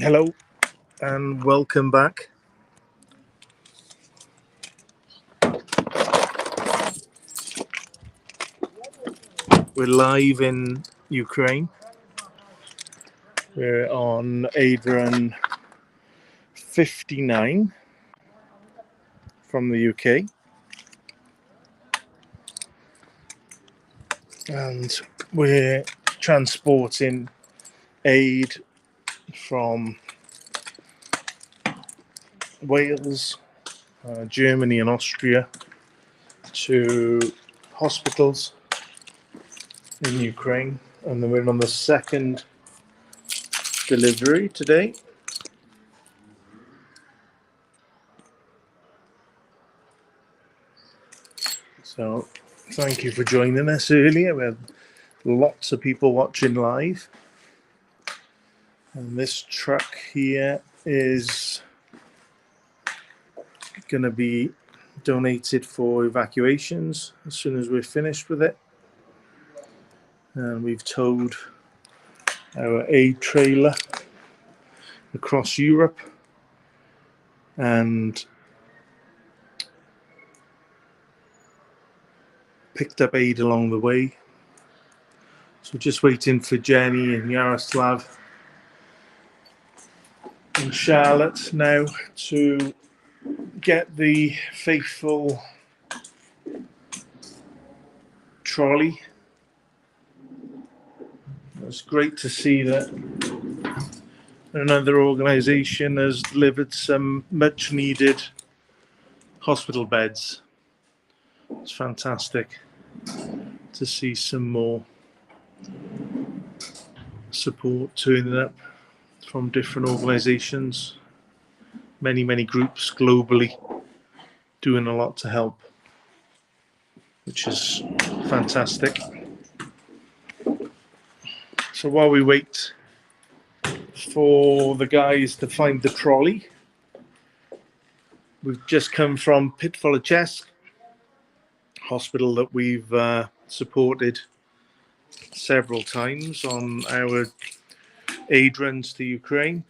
Hello and welcome back. We're live in Ukraine. We're on aid run 59 from the UK. And we're transporting aid from Wales, Germany and Austria to hospitals in Ukraine. And then we're on the second delivery today. So thank you for joining us earlier. We had lots of people watching live. And this truck here is going to be donated for evacuations as soon as we're finished with it. And we've towed our aid trailer across Europe and picked up aid along the way. So just waiting for Jenny and Yaroslav and Charlotte now to get the faithful trolley. It's great to see that another organisation has delivered some much needed hospital beds. It's fantastic to see some more support turning up from different organisations, many groups globally doing a lot to help, which is fantastic. So while we wait for the guys to find the trolley, we've just come from Pitfolachessk hospital that we've supported several times on our aid runs to Ukraine.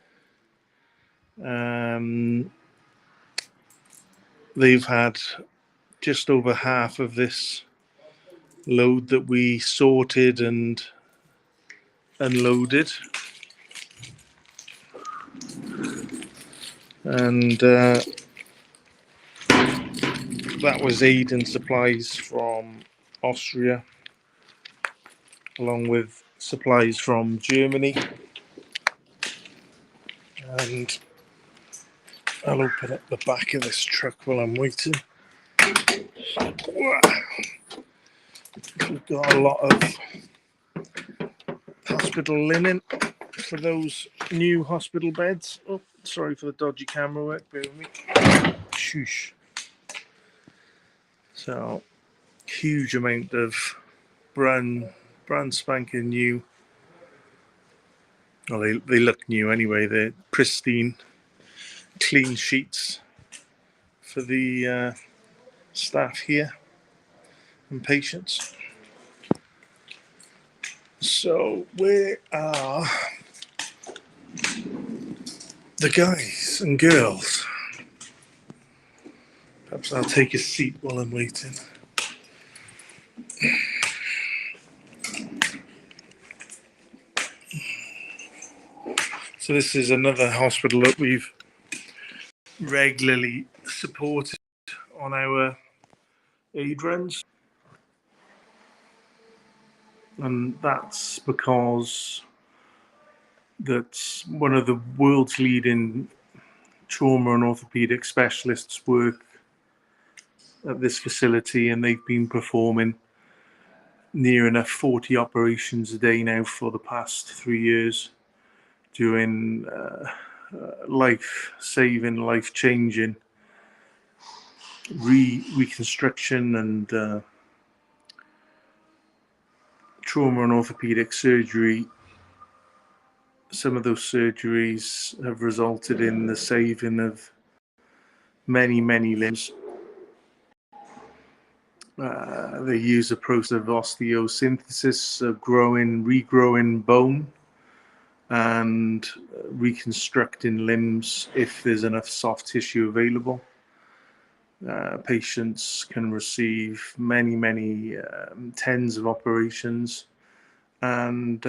They've had just over half of this load that we sorted and unloaded. And that was aid and supplies from Austria, along with supplies from Germany. And I'll open up the back of this truck while I'm waiting. We've got a lot of hospital linen for those new hospital beds. Oh, sorry for the dodgy camera work, bear with me. Shoosh. So, huge amount of brand spanking new. Well, they look new anyway. They're pristine, clean sheets for the staff here and patients. So where are the guys and girls? Perhaps I'll take a seat while I'm waiting. So this is another hospital that we've regularly supported on our aid runs. And that's because that's one of the world's leading trauma and orthopedic specialists work at this facility, and they've been performing near enough 40 operations a day now for the past 3 years, doing life-saving, life-changing reconstruction and trauma and orthopedic surgery. Some of those surgeries have resulted in the saving of many limbs. They use a process of osteosynthesis, of regrowing bone, and reconstructing limbs if there's enough soft tissue available. Patients can receive many tens of operations and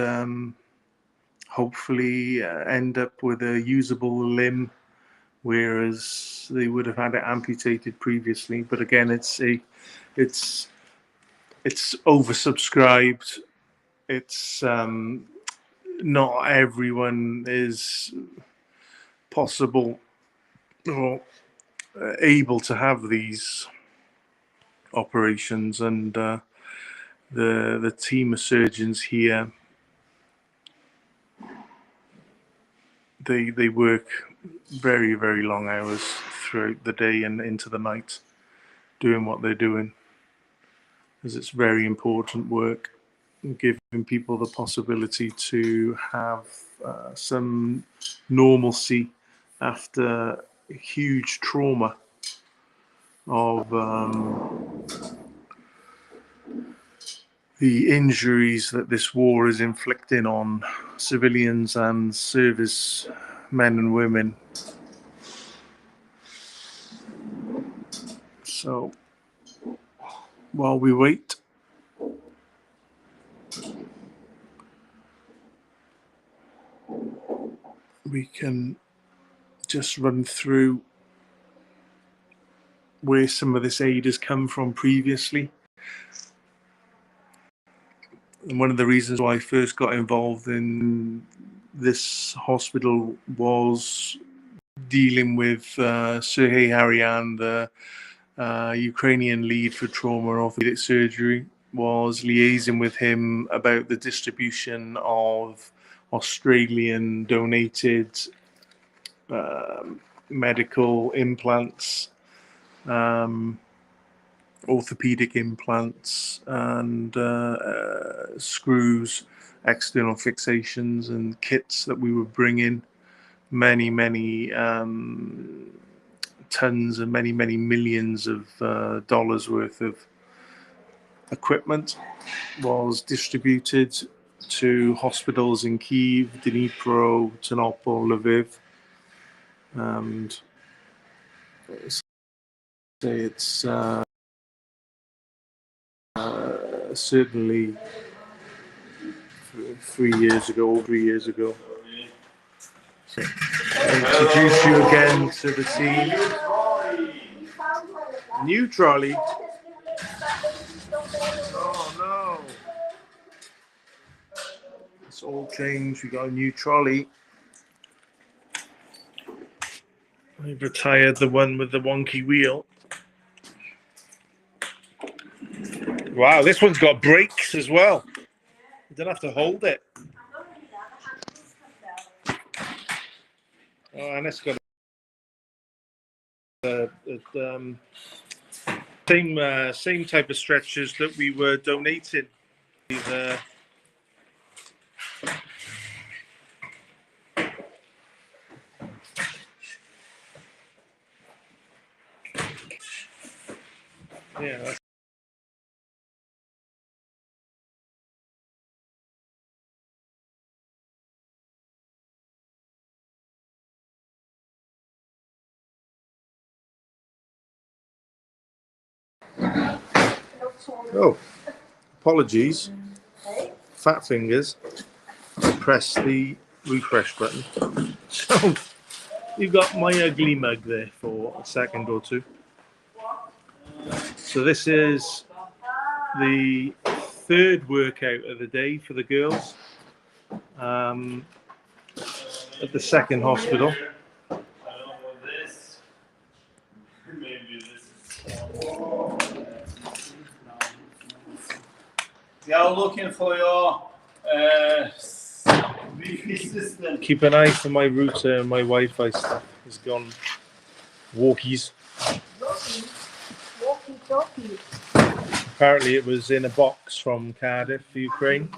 hopefully end up with a usable limb, whereas they would have had it amputated previously. But again, it's oversubscribed. It's not everyone is possible or able to have these operations, and the team of surgeons here, they work very long hours throughout the day and into the night doing what they're doing, because it's very important work, giving people the possibility to have some normalcy after huge trauma of the injuries that this war is inflicting on civilians and service men and women. So while we wait, we can just run through where some of this aid has come from previously. And one of the reasons why I first got involved in this hospital was dealing with Sergei Haryan, the Ukrainian lead for trauma and orthopedic surgery, was liaising with him about the distribution of Australian donated medical implants, orthopedic implants, and screws, external fixations, and kits that we would bring in. Many tons and many millions of dollars worth of equipment was distributed to hospitals in Kyiv, Dnipro, Ternopil, Lviv, and it's certainly 3 years ago, So, introduce you again to the team. New trolley. Oh no. It's all changed. We got a new trolley. We've retired the one with the wonky wheel. Wow, this one's got brakes as well. You don't have to hold it. Oh, and it's got same type of stretchers that we were donating. Yeah. Oh, apologies. Fat fingers. I press the refresh button. So you've got my ugly mug there for a second or two. So this is the third workout of the day for the girls at the second hospital. They are looking for your Wi-Fi system. Keep an eye for my router and my Wi-Fi stuff has gone walkies. Walkie-talkie. Apparently it was in a box from Cardiff, Ukraine.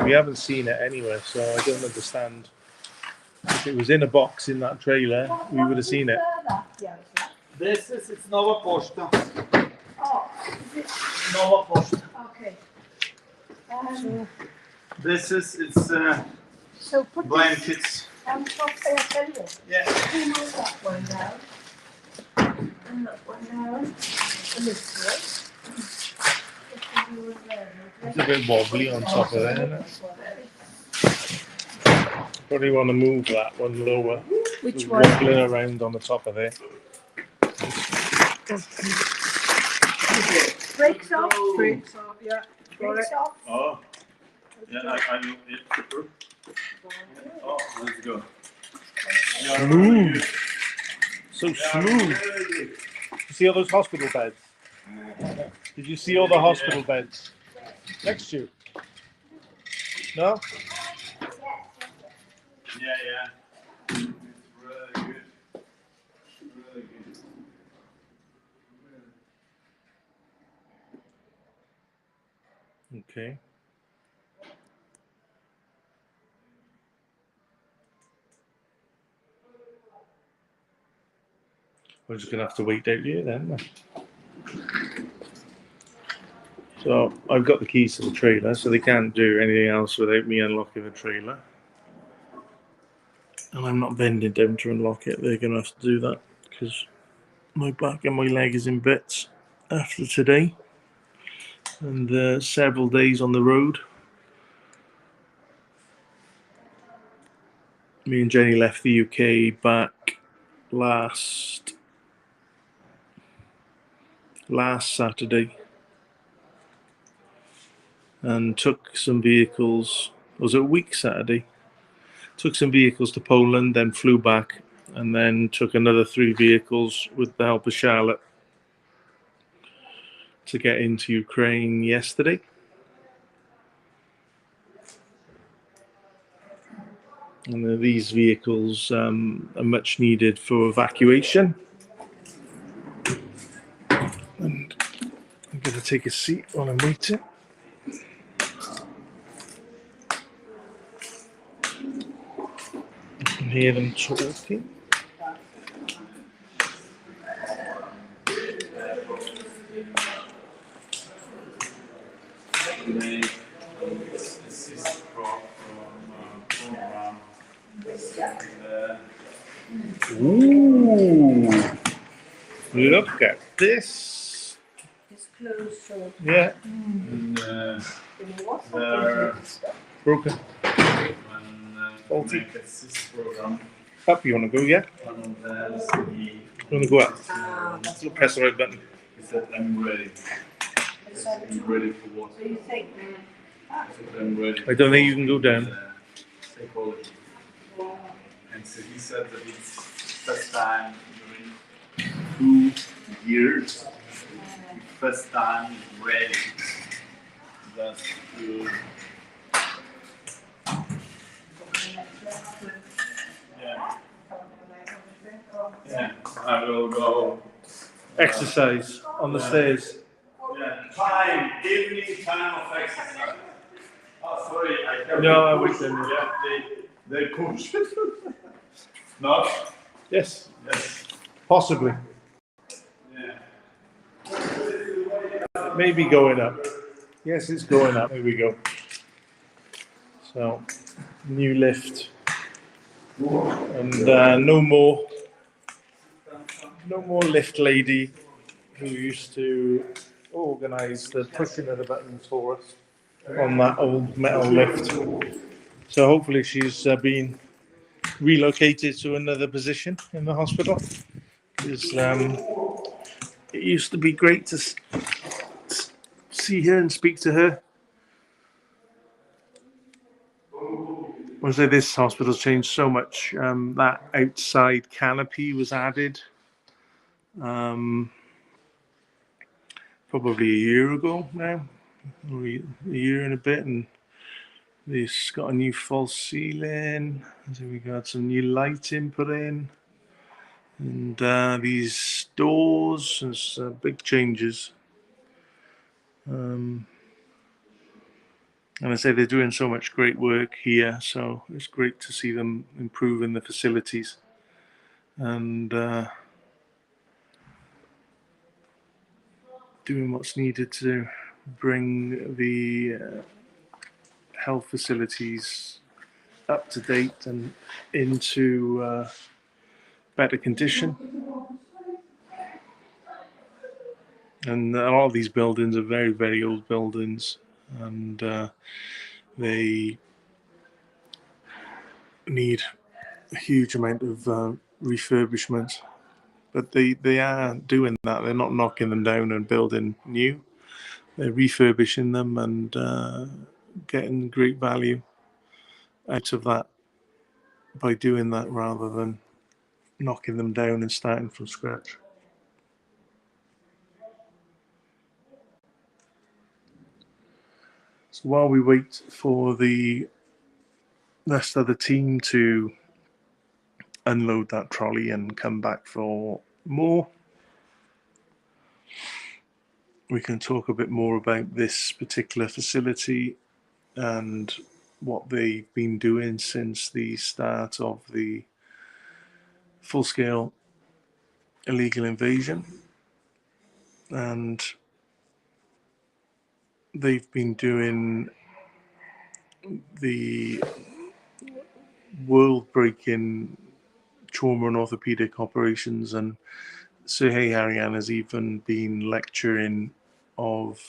We haven't seen it anywhere, so I don't understand. If it was in a box in that trailer, we would have seen it. This is, it's Nova Posta. Oh, is it? Nova Posta. Okay. This is So put this blankets. on top. I'll tell you. Yeah. You move that one down. And that one down. And this way. It's a bit wobbly on top of there, isn't it? Probably want to move that one lower. Which It's one? wobbling around on the top of there. Brakes off. Brakes off, yeah. Brakes off. Oh. Yeah, I know. Yeah, super. Oh, let's go. Smooth. So smooth. You see all those hospital beds? Did you see all the hospital beds next to you? No? Yeah. It's really good. Really good. Okay. We're just going to have to wait out here then. So I've got the keys to the trailer, so they can't do anything else without me unlocking the trailer. And I'm not bending down to unlock it. They're going to have to do that because my back and my leg is in bits after today. And several days on the road. Me and Jenny left the UK back last Saturday and took some vehicles. Was it a week Saturday? Took some vehicles to Poland, then flew back, and then took another 3 vehicles with the help of Charlotte to get into Ukraine yesterday. And these vehicles are much needed for evacuation. And I'm going to take a seat while I'm waiting. You can hear them talking. Ooh, look at this. It's closed, so. Yeah, And, They're broken. Faulty. Assist program. Up, you want to go, yeah? One of them is You want to go up? So press the right button. he said, I'm ready. I'm ready for what? So you think? I said, I'm ready. I don't think you can go down. Psychology. And so he said that it's first time during 2 years. First time is ready. That's good. Yeah. Yeah. I will go. Exercise on the stairs. Yeah. Evening time of exercise. Oh, sorry. No, I wish them. Yeah, they push. Not? Yes, Yes. possibly. Yeah. Maybe going up. Yes, it's going up. There we go. So, new lift. And no more lift lady who used to organise the pushing of the buttons for us on that old metal lift. So hopefully she's been relocated to another position in the hospital. Because it used to be great to see her and speak to her. I say this hospital's changed so much. That outside canopy was added probably a year ago now, or a year and a bit, and it's got a new false ceiling. So we got some new lighting put in, and these doors and some big changes. And I say they're doing so much great work here, so it's great to see them improving the facilities and doing what's needed to bring the health facilities up to date and into better condition. And a lot of these buildings are very, very old buildings, and they need a huge amount of refurbishment. But they are doing that. They're not knocking them down and building new. They're refurbishing them and getting great value out of that by doing that rather than knocking them down and starting from scratch. So while we wait for the rest of the team to unload that trolley and come back for more, we can talk a bit more about this particular facility and what they've been doing since the start of the full-scale illegal invasion. And they've been doing the world-breaking trauma and orthopedic operations, and Sir Harian has even been lecturing of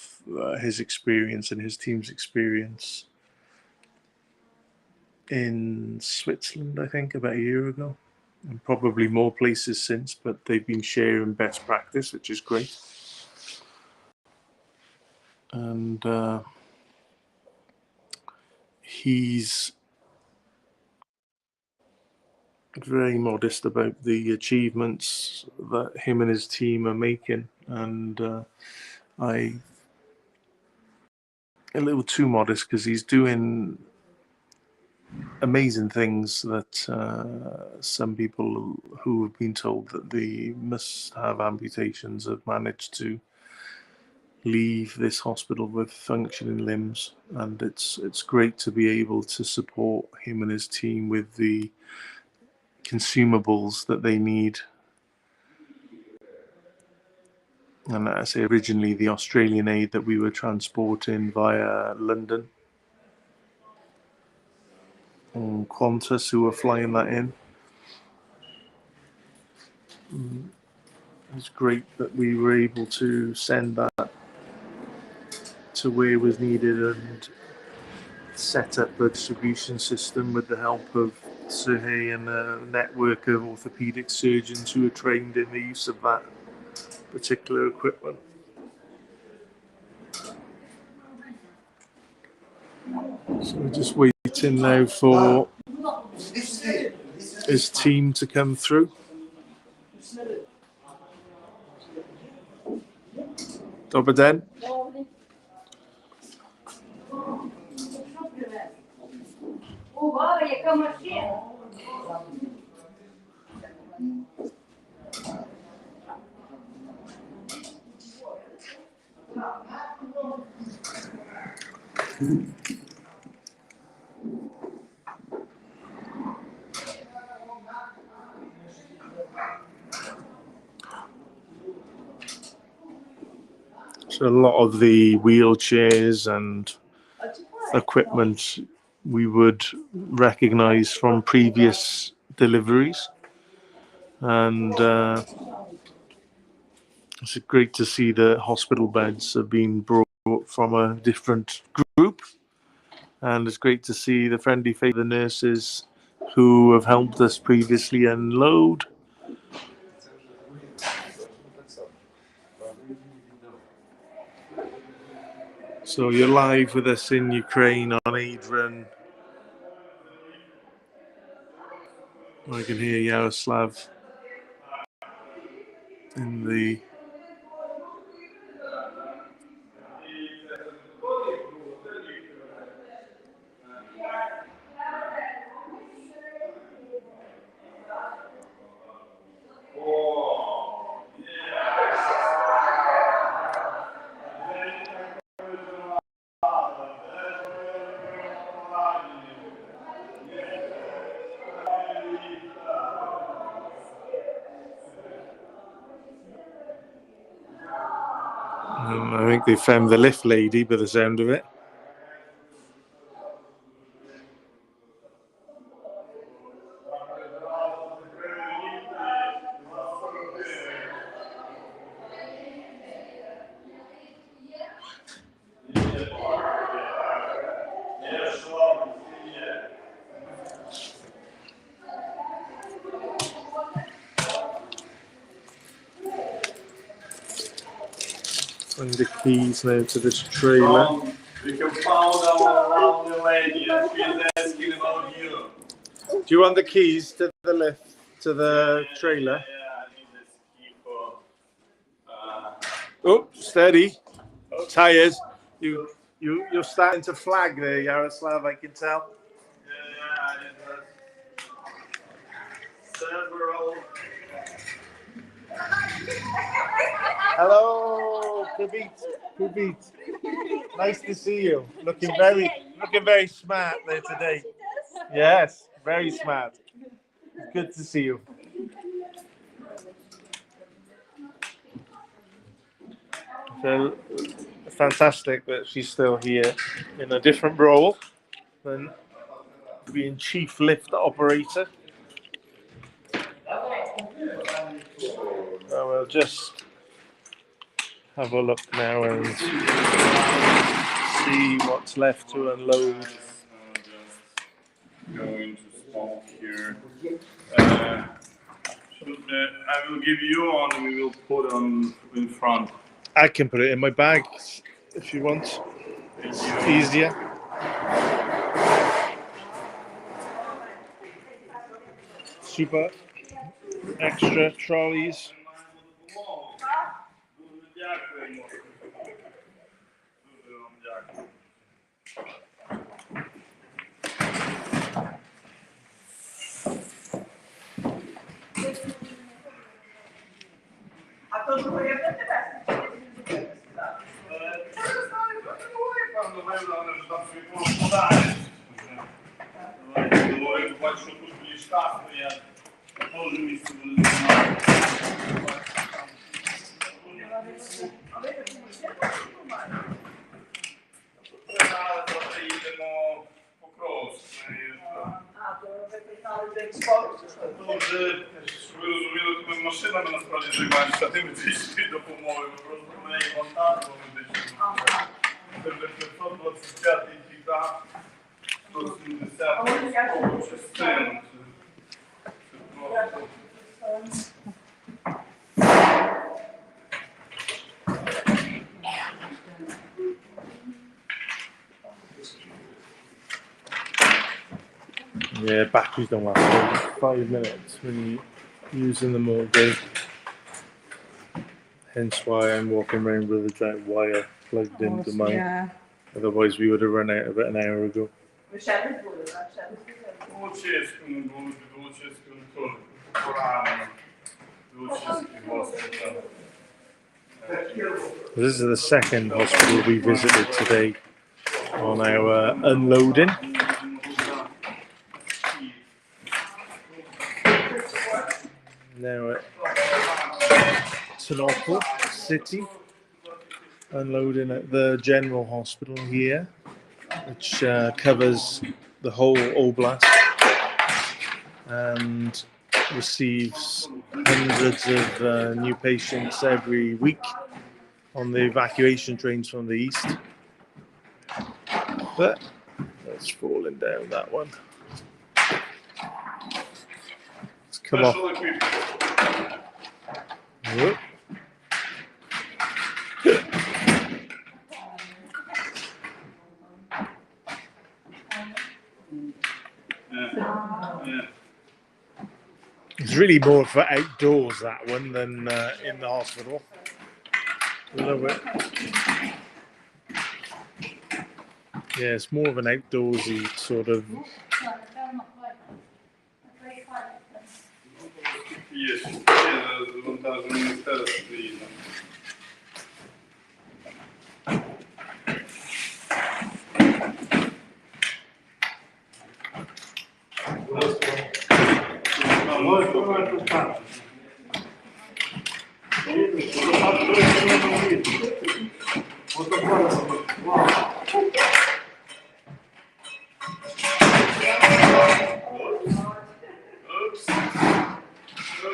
his experience and his team's experience in Switzerland, I think, about a year ago, and probably more places since, but they've been sharing best practice, which is great. And he's very modest about the achievements that him and his team are making, and I a little too modest because he's doing amazing things that some people who have been told that they must have amputations have managed to leave this hospital with functioning limbs, and it's great to be able to support him and his team with the consumables that they need. And I say originally the Australian aid that we were transporting via London, and Qantas who were flying that in. It's great that we were able to send that to where was needed and set up a distribution system with the help of Sergey and a network of orthopedic surgeons who are trained in the use of that particular equipment. So we're just waiting now for his team to come through. Dobry den. So a lot of the wheelchairs and equipment we would recognize from previous deliveries, and it's great to see the hospital beds have been brought from a different group, and it's great to see the friendly face of the nurses who have helped us previously unload. So you're live with us in Ukraine on Adrian. I can hear Yaroslav in the I think they found the lift lady by the sound of it. And the keys now to this trailer. John, we have found our lovely lady and she's asking about you. Do you want the keys to the lift, to the trailer? Yeah, I need this key for. Oh, steady. Tires. You're starting to flag there, Yaroslav, I can tell. Yeah, it has several. Hello, Kubit. Nice to see you. Looking very smart there today. Yes, very smart. Good to see you. So fantastic that she's still here in a different role than being chief lift operator. So we'll just have a look now and see what's left to unload. Going to stop here. I will give you on. We will put on in front. I can put it in my bag if you want. It's easier. Super extra trolleys. Maszyna by nasправді займається штативом цієї допомоги. Ми просто на неї вантажимо медичну. Це вже 525 пікап, 170 частин. Yeah, batteries don't last 5 minutes when you're using them all day. Hence why I'm walking around with a giant wire plugged into mine. Yeah. Otherwise, we would have run out of it an hour ago. This is the second hospital we visited today on our unloading. Now at Sinopol City, unloading at the General Hospital here, which covers the whole Oblast and receives hundreds of new patients every week on the evacuation trains from the east. But that's falling down, that one. Let's come off. Whoop. It's really more for outdoors, that one, than in the hospital. A little bit. Yeah, it's more of an outdoorsy sort of. Yes,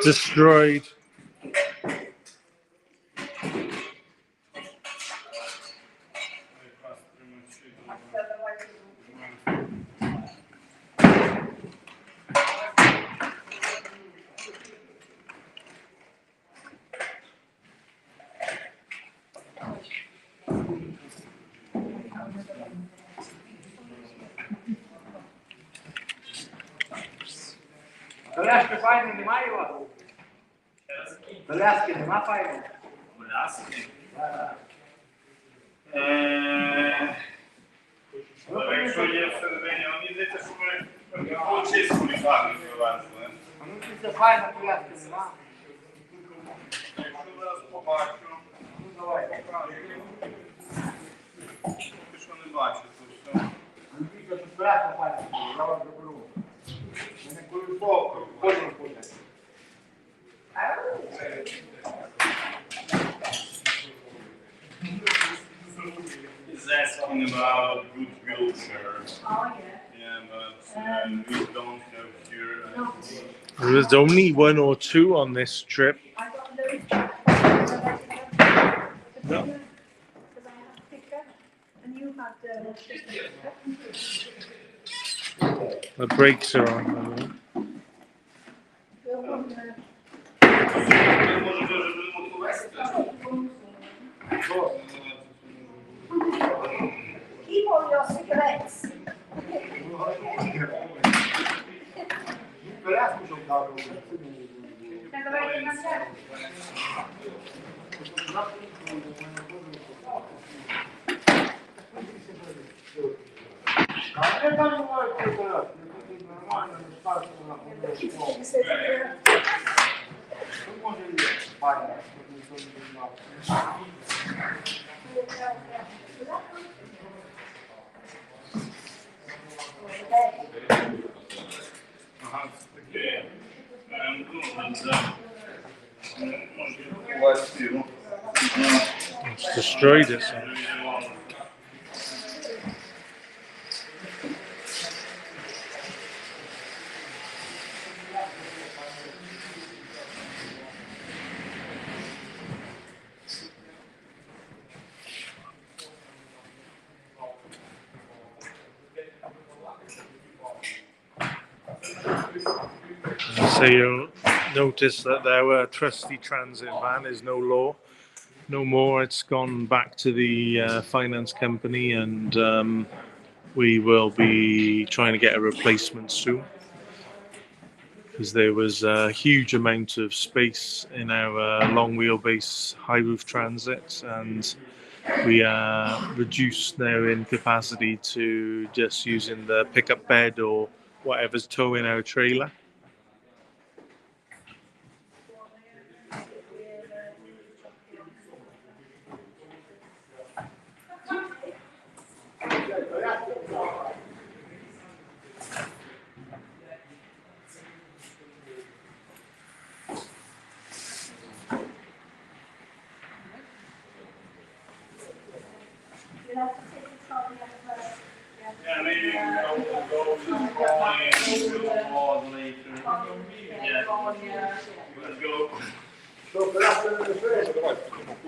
Destroyed. Коляски файні немає у вас? Коляски нема файні? Коляски? Але якщо є всередині, мені здається, що ми чисто лікарню привезли. А ну це файна коляски нема. Якщо зараз побачу, Ну давай. поки що не бачу, то все. Ну дивіться, тут коляска файна, я вас заберу. Мене коли потім буде. He's asking about good wheelchair. Oh, yeah. Yeah, but we don't have here. There was only 1 or 2 on this trip. I got loads. No. Because I had a picture and you had The brakes are on. Може, дуже будемо повезти? Keep all your cigarettes. Коляску щоб дав. Now, давайте на це. А не там немає коляски, тут нормально, не старше на Тут може і файна, щоб ніхто не знав. Ага, це таке. Може, пластину. It's destroyed it. So. So you'll notice that our trusty transit van is no more. It's gone back to the finance company, and we will be trying to get a replacement soon, because there was a huge amount of space in our long wheelbase high roof transit, and we are reduced now in capacity to just using the pickup bed or whatever's towing our trailer. Yeah, maybe we'll go with the calling and we'll pause later. Yeah. Let's go. Що, коляска не лишається? Давай.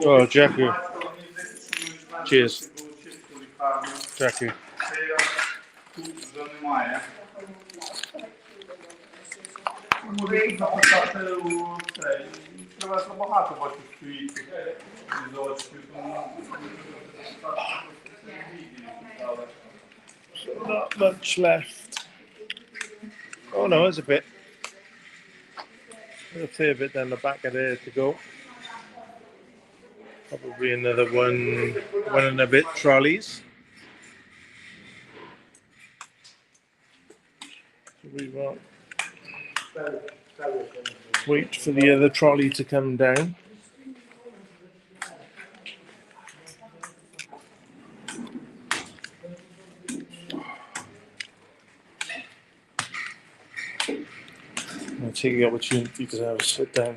Oh, Jackie. Cheers. Jackie. Це я тут вже немає. Може записати у цей. Привезли багато бачу квітів. Візочків, тому Not much left. Oh no, there's a bit. There's a fair bit down the back of there to go. Probably another one and a bit trolleys. So we will wait for the other trolley to come down. I'll take the opportunity to have a sit down.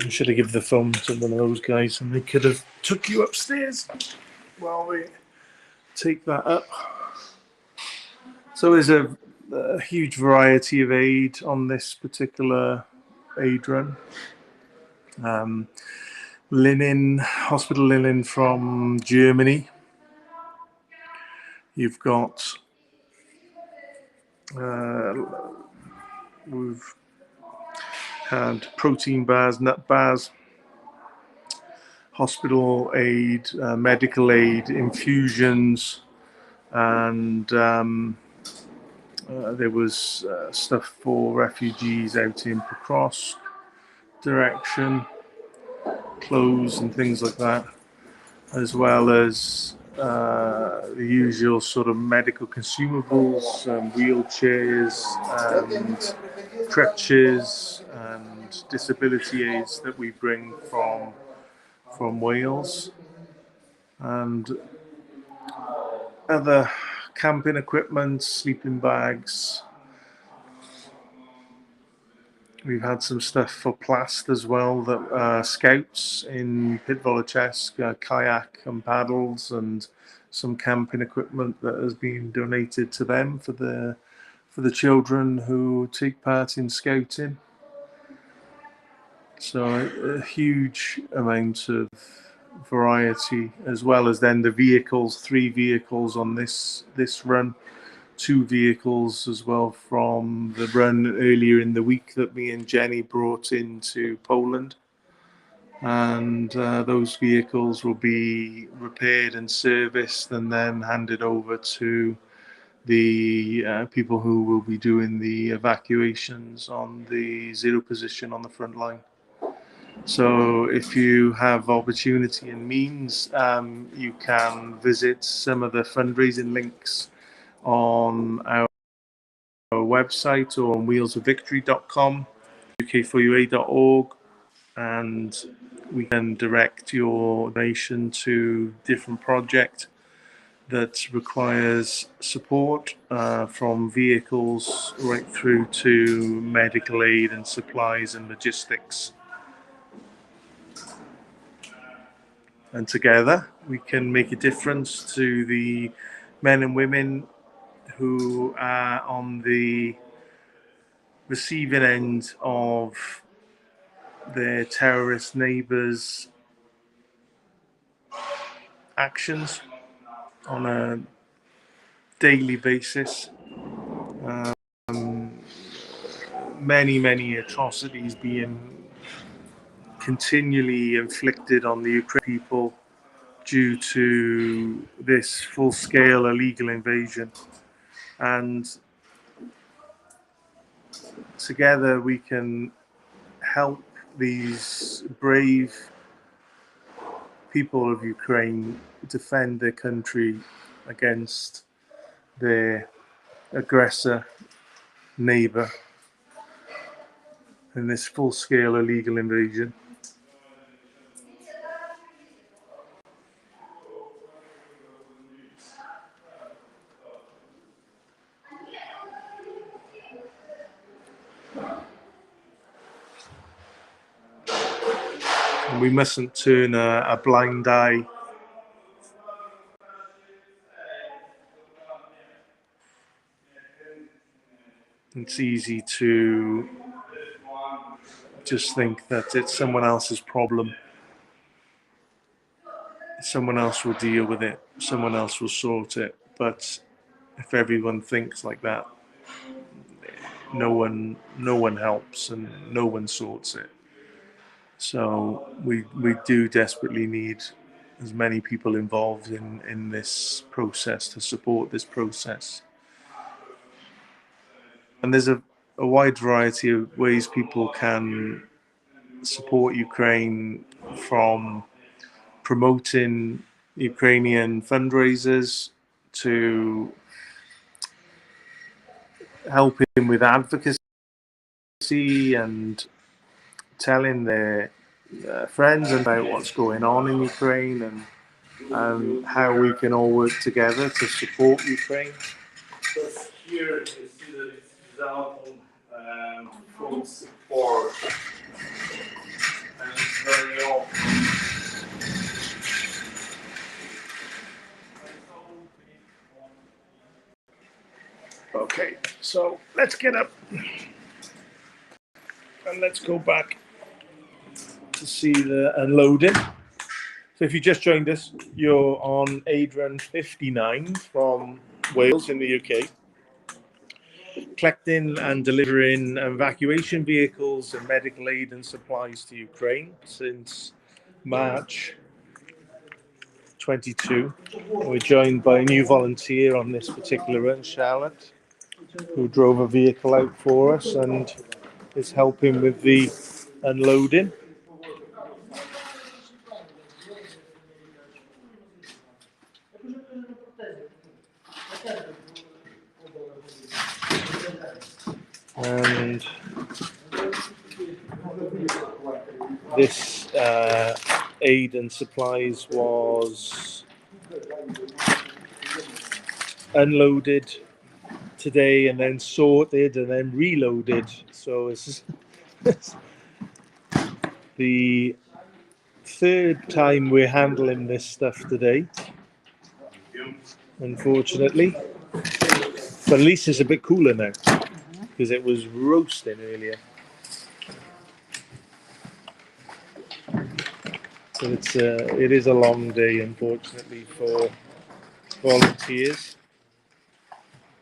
I should have given the phone to one of those guys, and they could have took you upstairs while we take that up. So there's a huge variety of aid on this particular aid run. Linen, hospital linen from Germany. You've got we've had protein bars, nut bars, hospital aid, medical aid, infusions, and There was stuff for refugees out in Precross direction, clothes and things like that, as well as the usual sort of medical consumables, wheelchairs and crutches and disability aids that we bring from Wales, and other camping equipment, sleeping bags. We've had some stuff for Plast as well, that scouts in Pidvolachesk, kayak and paddles, and some camping equipment that has been donated to them for the children who take part in scouting. So a huge amount of variety, as well as then the vehicles, 3 vehicles on this run. 2 vehicles as well from the run earlier in the week that me and Jenny brought into Poland, and those vehicles will be repaired and serviced and then handed over to the people who will be doing the evacuations on the 0 position on the front line. So if you have opportunity and means, you can visit some of the fundraising links on our website or on wheelsofvictory.com, UK4UA.org, and we can direct your donation to different project that requires support, from vehicles right through to medical aid and supplies and logistics. And together we can make a difference to the men and women who are on the receiving end of their terrorist neighbours' actions on a daily basis. Many atrocities being continually inflicted on the Ukrainian people due to this full-scale illegal invasion. And together we can help these brave people of Ukraine defend their country against their aggressor neighbor in this full-scale illegal invasion. And we mustn't turn a blind eye It's easy to just think that it's someone else's problem. Someone else will deal with it. Someone else will sort it. But if everyone thinks like that, no one helps and no one sorts it. So we do desperately need as many people involved in this process to support this process. And there's a wide variety of ways people can support Ukraine, from promoting Ukrainian fundraisers to helping with advocacy and telling their friends about what's going on in Ukraine and how we can all work together to support Ukraine. Because here you see that it's without full support, and it's very often. Okay, so let's get up and let's go back to see the unloading. So if you just joined us, you're on aid run 59 from Wales in the UK, collecting and delivering evacuation vehicles and medical aid and supplies to Ukraine since March 22. We're joined by a new volunteer on this particular run, Charlotte. who drove a vehicle out for us and is helping with the unloading. And this aid and supplies was unloaded today and then sorted and then reloaded. So it's the third time we're handling this stuff today, unfortunately. But at least it's a bit cooler now because it was roasting earlier. So it is a long day, unfortunately, for volunteers.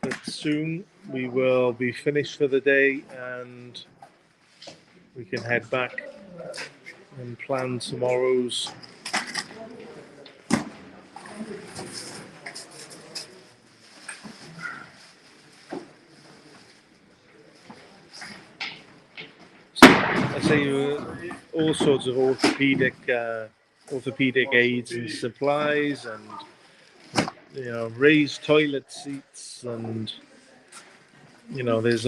But soon we will be finished for the day and we can head back and plan tomorrow's. I say all sorts of orthopedic aids and supplies, and raised toilet seats, and there's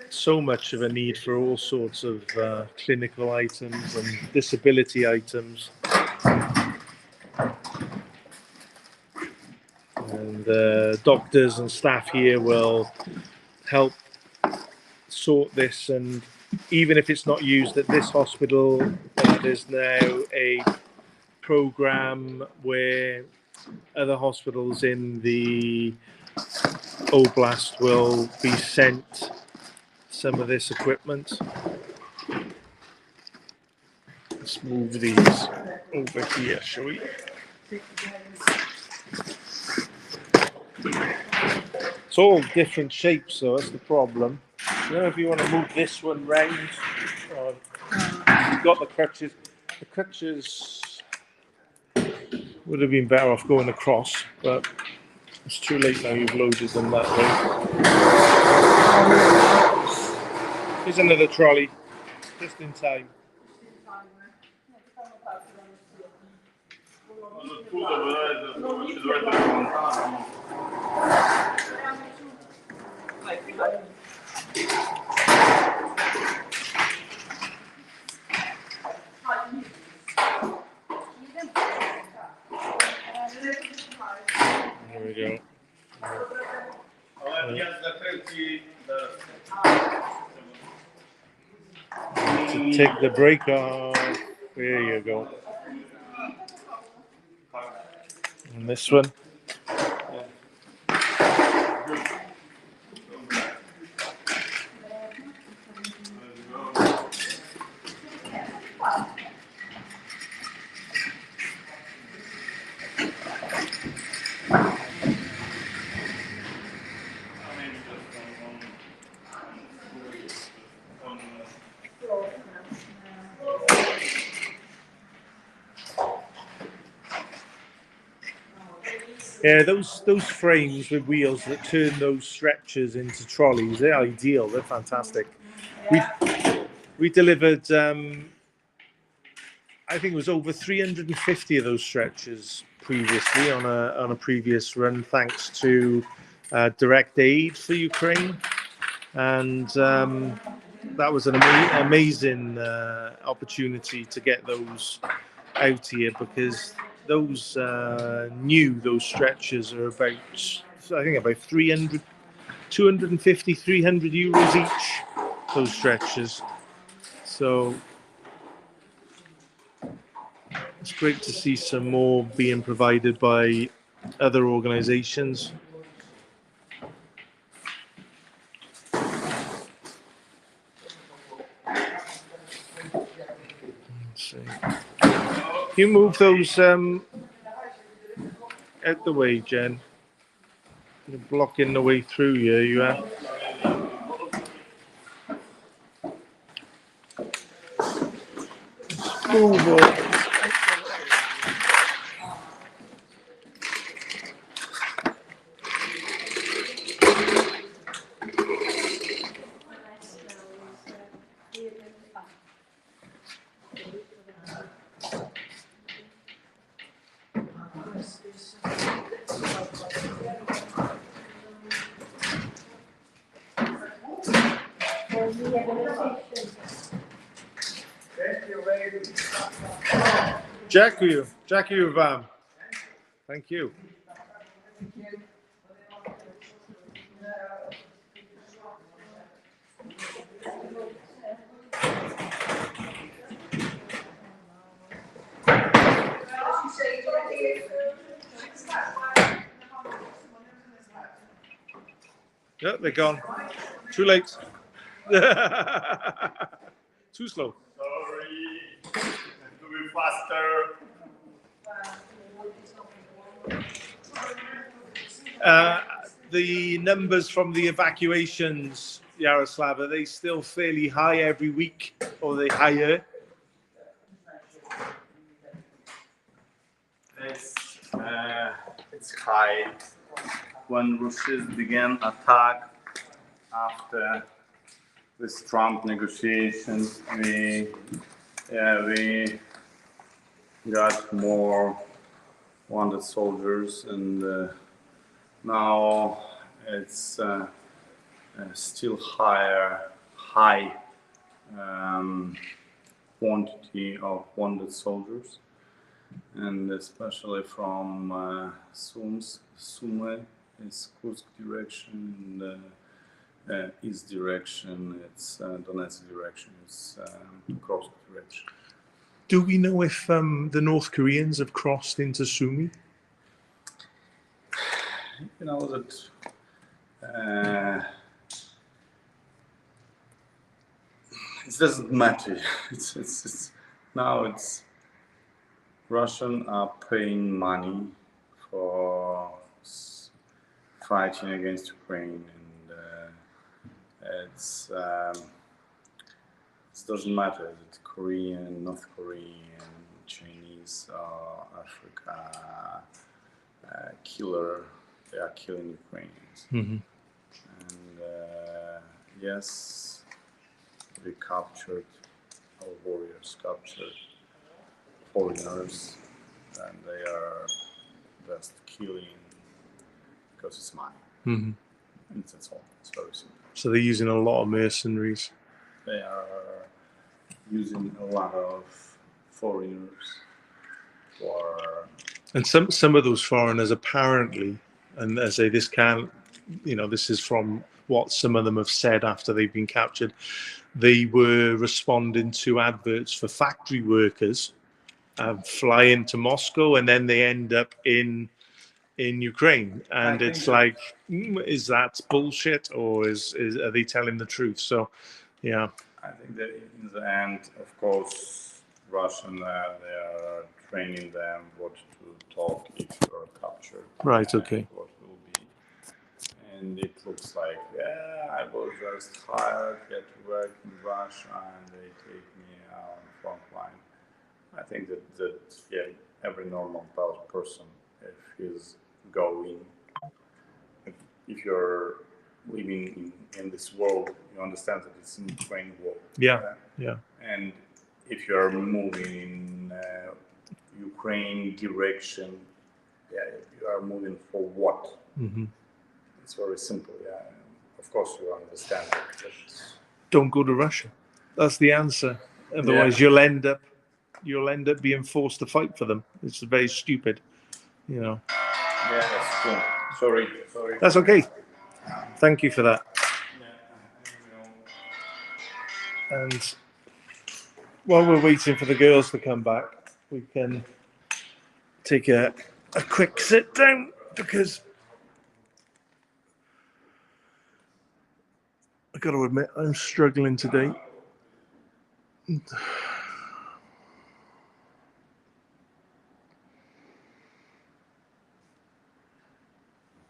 so much of a need for all sorts of clinical items and disability items. And doctors and staff here will help sort this, and even if it's not used at this hospital, there's now a program where other hospitals in the Oblast will be sent some of this equipment. Let's move these over here, shall we? It's all different shapes, so that's the problem. I don't know if you want to move this one round. You've got the crutches. The crutches would have been better off going across, but it's too late now. You've loaded them that way. Here's another trolley, just in time. There we go. To take the brake off. There you go. And this one. Yeah, those frames with wheels that turn those stretchers into trolleys, they're ideal. They're fantastic. We delivered, I think it was over 350 of those stretchers previously on a previous run, thanks to Direct Aid for Ukraine, and that was an amazing opportunity to get those out here, because those stretchers are about, I think, about 250, 300 euros each, those stretchers. So it's great to see some more being provided by other organizations. Let's see. You move those out the way, Jen. You're blocking the way through here, you are. Let's move on. Thank you very much. Dziękuję wam. Thank you. Yeah, they're gone. Too late. Too slow. Sorry. Do it faster. The numbers from the evacuations, Yaroslav, are they still fairly high every week, or are they higher? It's high. When Russia began attack after this Trump negotiations, we got more wounded soldiers, and now it's still high quantity of wounded soldiers, and especially from Sumy, is Kursk direction, and east direction, it's Donetsk direction, it's Kursk direction. Do we know if the North Koreans have crossed into Sumy? You know that it doesn't matter. It's now it's Russian are paying money for fighting against Ukraine, and it doesn't matter that Korean, North Korean, Chinese, Africa killer. They are killing Ukrainians. Mm-hmm. And yes, we captured, our warriors captured foreigners, and they are just killing because it's money. Mm-hmm. And that's all. It's very simple. So they're using a lot of mercenaries. They are using a lot of foreigners for. And some of those foreigners apparently, and I say this can't, this is from what some of them have said after they've been captured, they were responding to adverts for factory workers, fly into Moscow, and then they end up in Ukraine. And it's like, is that bullshit, or are they telling the truth? So, yeah. I think that in the end, of course, Russian, they are training them what to talk if you are captured. Right, okay. What will be. And it looks like, I was just hired, get to work in Russia, and they take me out front line. I think that every normal person, if he's going, if you're living in this world, you understand that it's in Ukraine war. Yeah. And if you're moving in Ukraine direction, you are moving for what? Mm-hmm. It's very simple. Of course, you understand that. Don't go to Russia. That's the answer. Otherwise, you'll end up being forced to fight for them. It's very stupid, Yeah, that's true. Sorry. That's okay. Thank you for that. And while we're waiting for the girls to come back, we can take a quick sit down, because I got to admit I'm struggling today.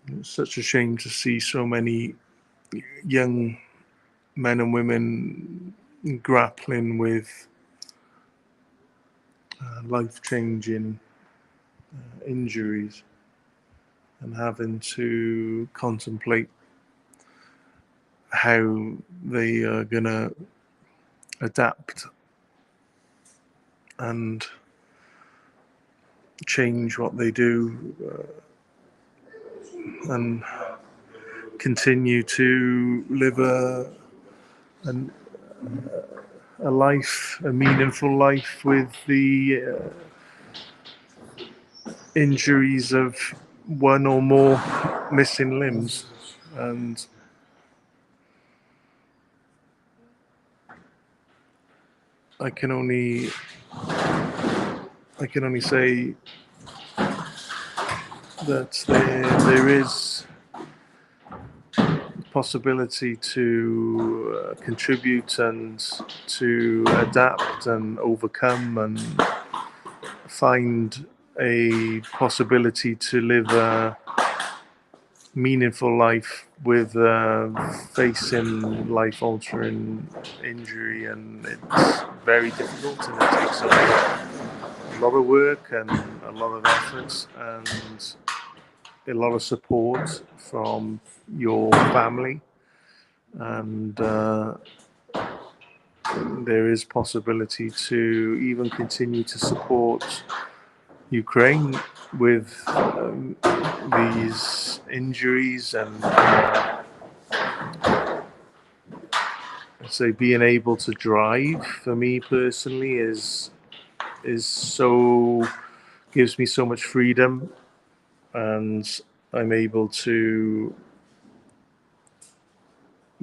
It's such a shame to see so many young men and women grappling with life-changing injuries and having to contemplate how they are going to adapt and change what they do and continue to live a life, a meaningful life, with the injuries of one or more missing limbs. And I can only say that there is possibility to contribute and to adapt and overcome and find a possibility to live a meaningful life with facing life-altering injury. And it's very difficult, and it takes a lot of work and a lot of effort and a lot of support from your family. And there is possibility to even continue to support Ukraine with these injuries, and so being able to drive for me personally is so, gives me so much freedom, and I'm able to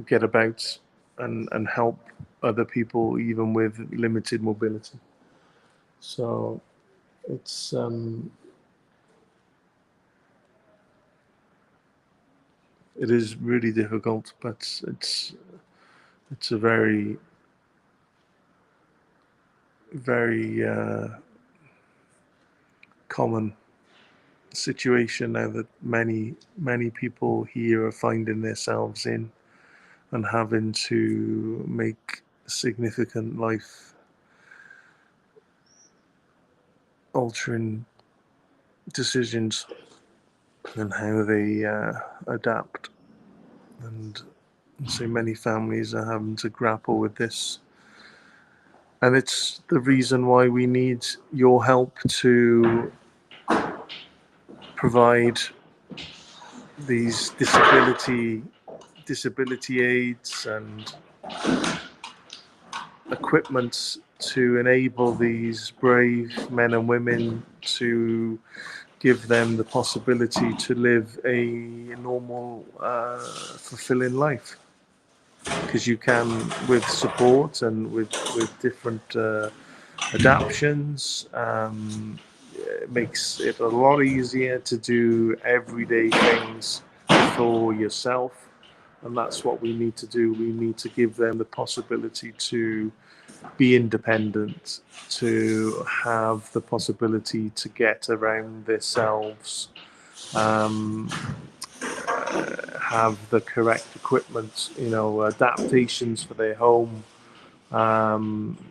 get about and help other people even with limited mobility. So it's it is really difficult, but it's a very common situation now that many people here are finding themselves in, and having to make significant life altering decisions and how they adapt. And so many families are having to grapple with this, and it's the reason why we need your help to provide these disability aids and equipment to enable these brave men and women, to give them the possibility to live a normal, fulfilling life. Because you can, with support and with different adaptions, it makes it a lot easier to do everyday things for yourself. And that's what we need to do. We need to give them the possibility to be independent, to have the possibility to get around themselves, have the correct equipment, adaptations for their home.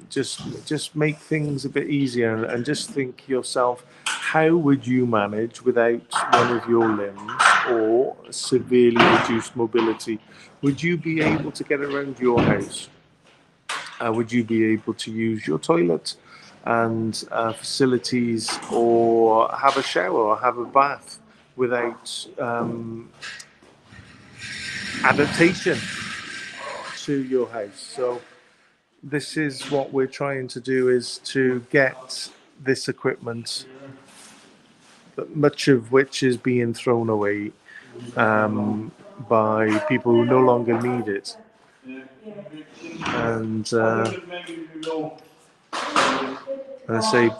Just make things a bit easier, and just think yourself, how would you manage without one of your limbs or severely reduced mobility? Would you be able to get around your house? Would you be able to use your toilet and facilities, or have a shower or have a bath without adaptation to your house? So this is what we're trying to do, is to get this equipment, much of which is being thrown away by people who no longer need it. And I say,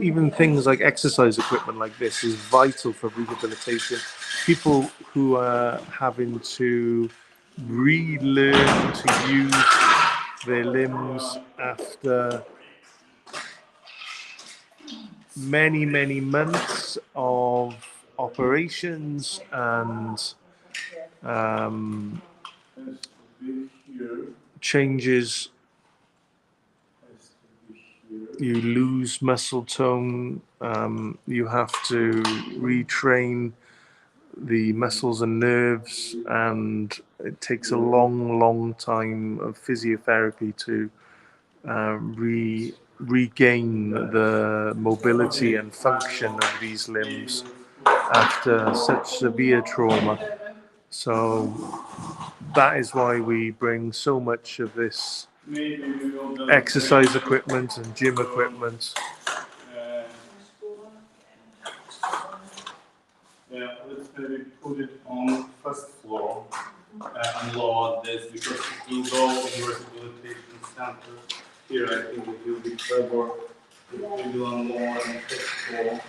even things like exercise equipment like this is vital for rehabilitation. People who are having to relearn to use their limbs after many months of operations and changes. You lose muscle tone, you have to retrain the muscles and nerves, and it takes a long time of physiotherapy to regain the mobility and function of these limbs after such severe trauma. So that is why we bring so much of this maybe we will just exercise equipment and gym equipment. Uh, yeah, let's maybe put it on first floor and lower this because it will go in rehabilitation center. Here I think it will be clever if we will unload on first floor.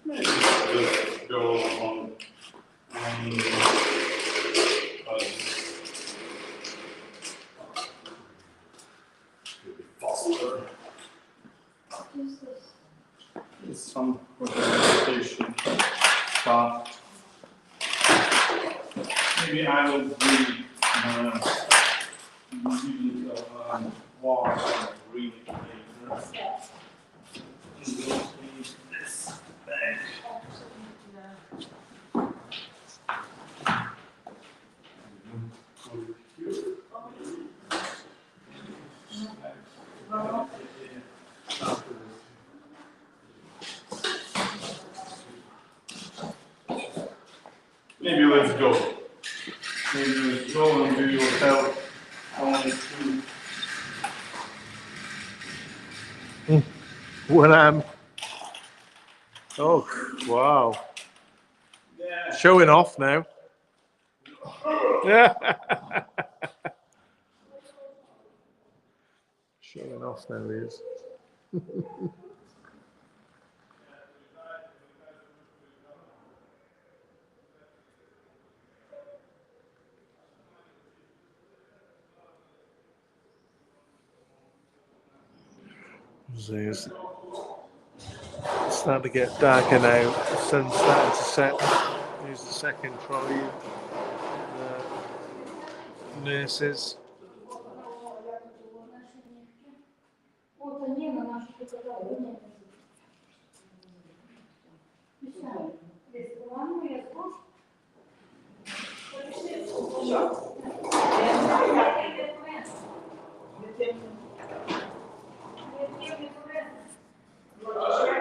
Maybe just go on faster. It's some rehabilitation stuff. Maybe I will bring water and read it later. This bag. Maybe let's go. Maybe let's go and do your health only two. When I'm, oh wow, Yeah. showing off now. Yeah. Showing off now he is. It's starting to get darker now. The sun's starting to set. Here's the second trolley. Nurses.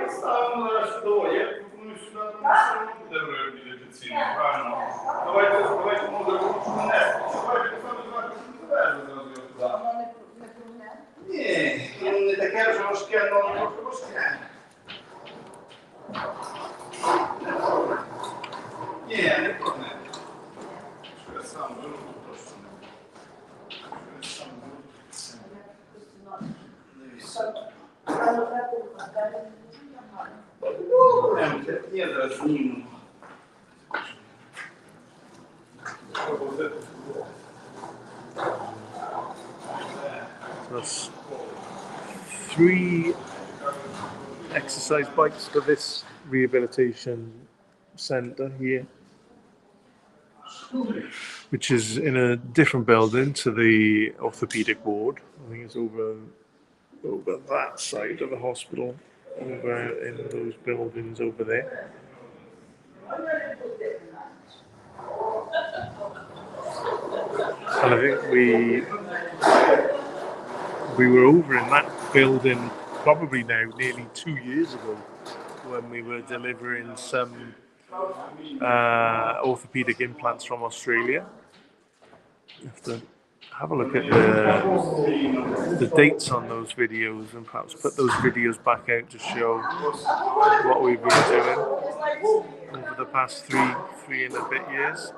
Ставимо зараз сюди. Я пропоную сюди де реабілітаційний, правильно? Давайте може ручку нести. Давайте поставимо знак, що зразу туди. Ні, не таке вже важке, але трохи важке. Ні, не проблема. Що я сам беру, просто не. Що я сам беру. Дивіться. Ні, зараз знімемо. That's 3 exercise bikes for this rehabilitation centre here, which is in a different building to the orthopaedic ward. I think it's over that side of the hospital, over in those buildings over there. And I think we were over in that building probably now nearly 2 years ago when we were delivering some orthopedic implants from Australia. You have to have a look at the dates on those videos and perhaps put those videos back out to show what we've been doing over the past three and a bit years.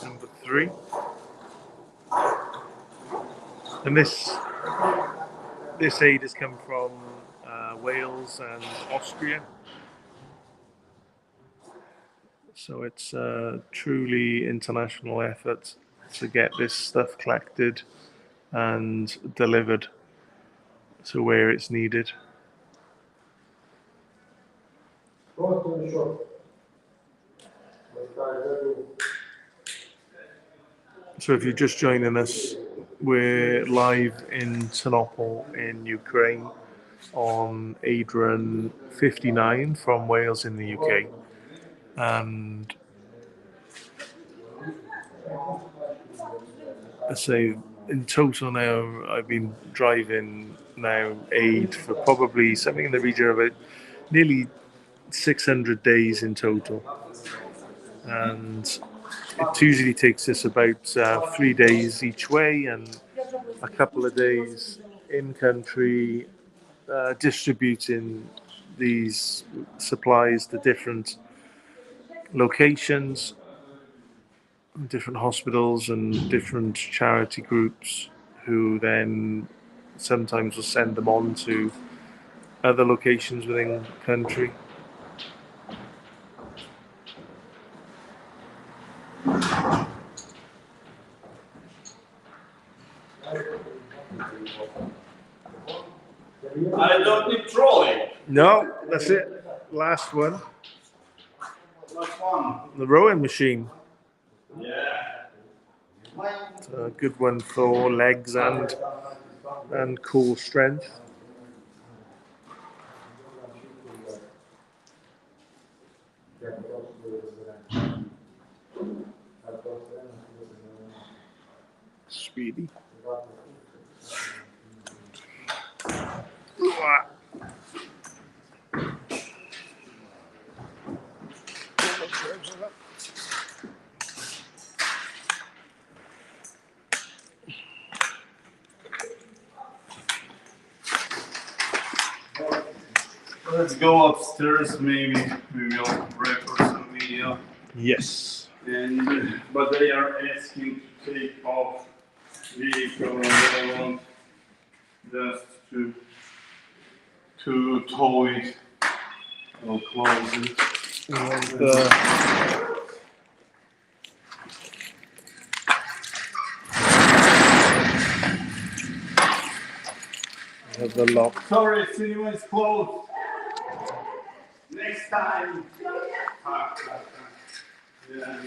Number 3. And this aid has come from Wales and Austria. So it's a truly international effort to get this stuff collected and delivered to where it's needed. So if you're just joining us, we're live in Ternopil in Ukraine on Adrian 59 from Wales in the UK. And I say in total now, I've been driving now aid for probably something in the region of about nearly 600 days in total. And it usually takes us about 3 days each way and a couple of days in country distributing these supplies to different locations, different hospitals and different charity groups who then sometimes will send them on to other locations within country. I don't need trolley. No, that's it. Last one. Last one. The rowing machine. Yeah. It's a good one for legs and core strength. Speedy. Let's go upstairs. Maybe we will record some video. Yes. And but they are asking to take off vehicle and they want just to tow it or close it. Have the lock. Sorry, cinema is closed. Next time. Yeah,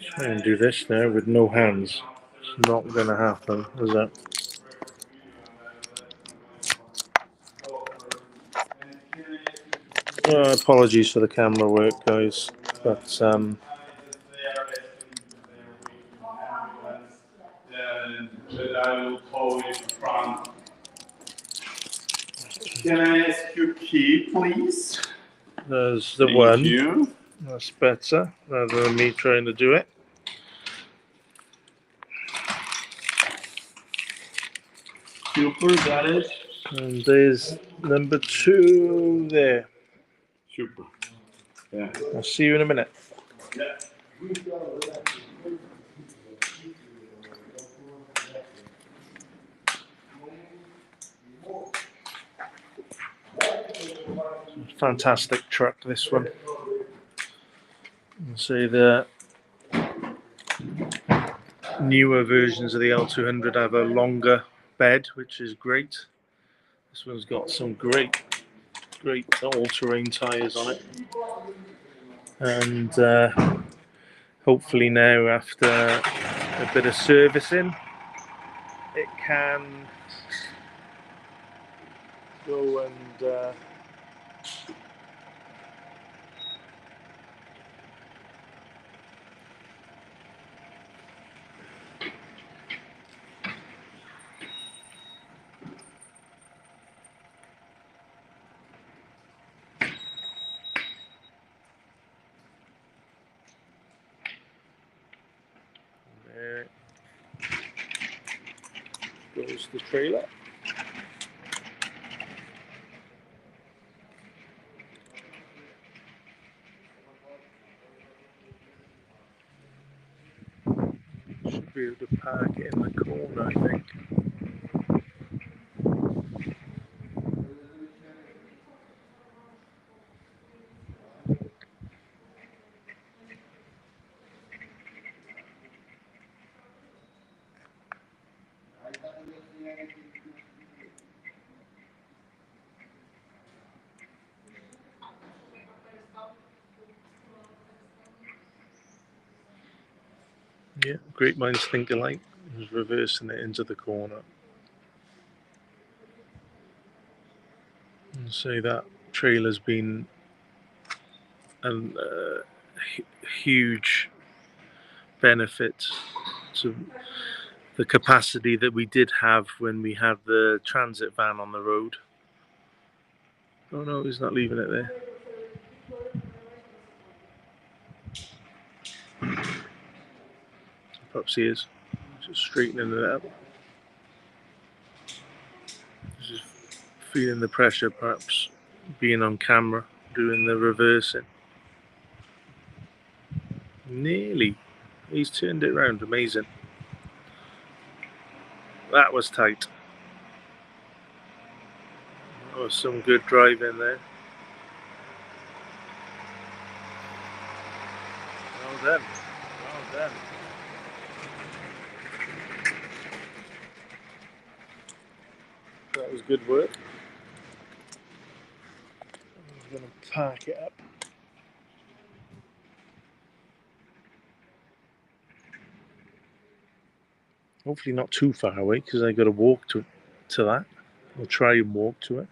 Try and do this now with no hands. It's not going to happen, is it? Apologies for the camera work, guys, but that I will tow it from. Can I ask you key, please? there's the Thank one. you. That's better rather than me trying to do it. Super, got it. And there's number 2 there. Super. Yeah. I'll see you in a minute. Yeah. Fantastic truck, this one. You see the newer versions of the L200 have a longer bed, which is great. This one's got some great all-terrain tyres on it. And hopefully now, after a bit of servicing, it can go and there goes the trailer. park it in the corner, I think. Yeah, great minds think alike. He's reversing it into the corner. And say that trailer's been a huge benefit to the capacity that we did have when we had the transit van on the road. Oh no, he's not leaving it there. Perhaps he is. Just straightening it up. Just feeling the pressure, perhaps being on camera, doing the reversing. Nearly. He's turned it around. Amazing. That was tight. That was some good driving there. Well done. Well done. That was good work. I'm going to park it up. Hopefully not too far away, because I got to walk to that. I'll try and walk to it.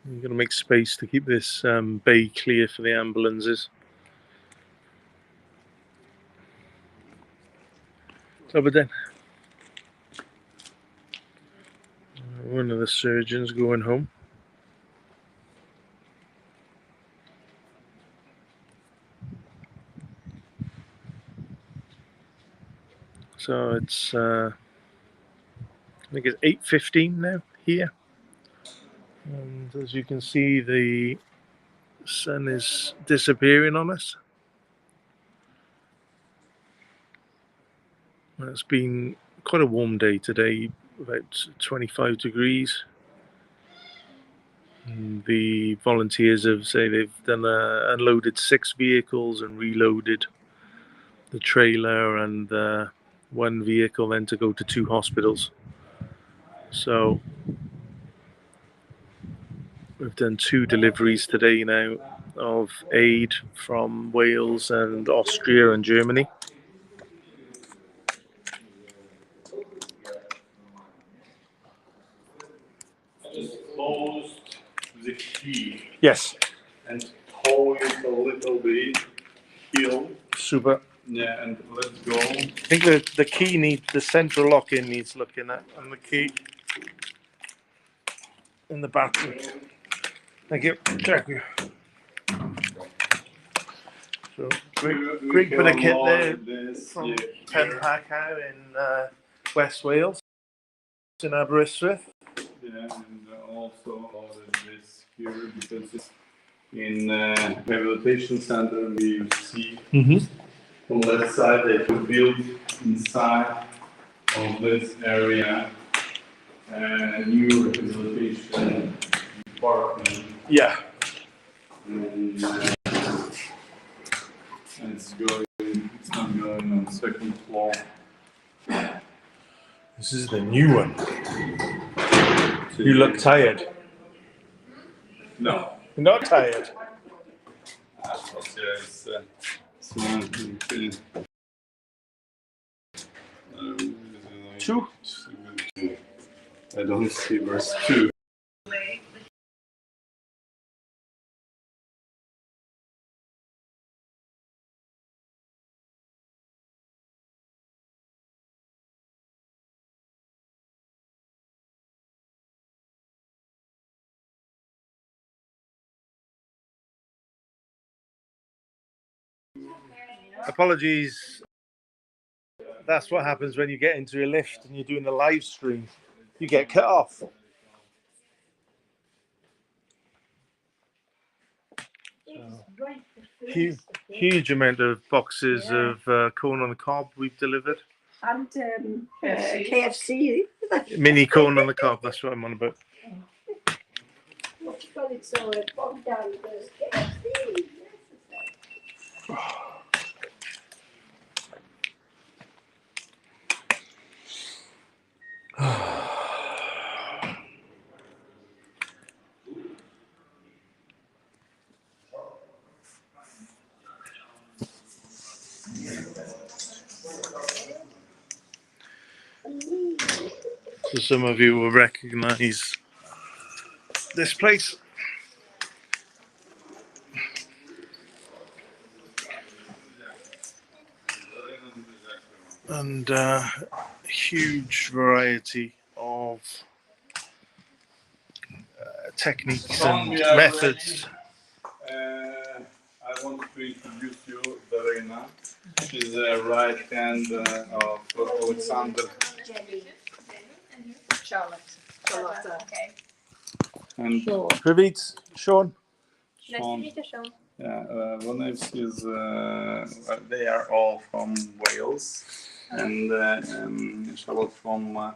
I'm going to make space to keep this bay clear for the ambulances. So, but then one of the surgeons going home. So it's I think it's 8:15 now here, and as you can see, the sun is disappearing on us. It's been quite a warm day today, about 25 degrees. And the volunteers have say they've done unloaded 6 vehicles and reloaded the trailer and one vehicle then to go to 2 hospitals. So we've done 2 deliveries today now of aid from Wales and Austria and Germany. Just closed the key Yes. and hold it a little bit. Heel. Super. Yeah, and let's go. I think the key the central lock-in needs looking at, and the key in the battery. Thank you. Thank you. So great bit of kit there from Penpack in West Wales, in Aberystwyth. Yeah, and also loaded this here because it's in rehabilitation center. We see on the left side they could build inside of this area a new rehabilitation department. Yeah. And it's not going on second floor. This is the new one. You look tired. No. You're not tired. It's Two? I don't see verse 2. Apologies. That's what happens when you get into a lift and you're doing a live stream. You get cut off. Huge amount of boxes of corn on the cob we've delivered. And KFC. Mini corn on the cob, that's what I'm on about. What you call it, so bogged down with KFC. So some of you will recognise this place. And huge variety of techniques and methods. I want to introduce you Verena. She's the right hand of Alexander. Charlotte. Okay. And Privit, Sean. Nice to meet you, Sean. Yeah, one of his, they are all from Wales, and Charlotte from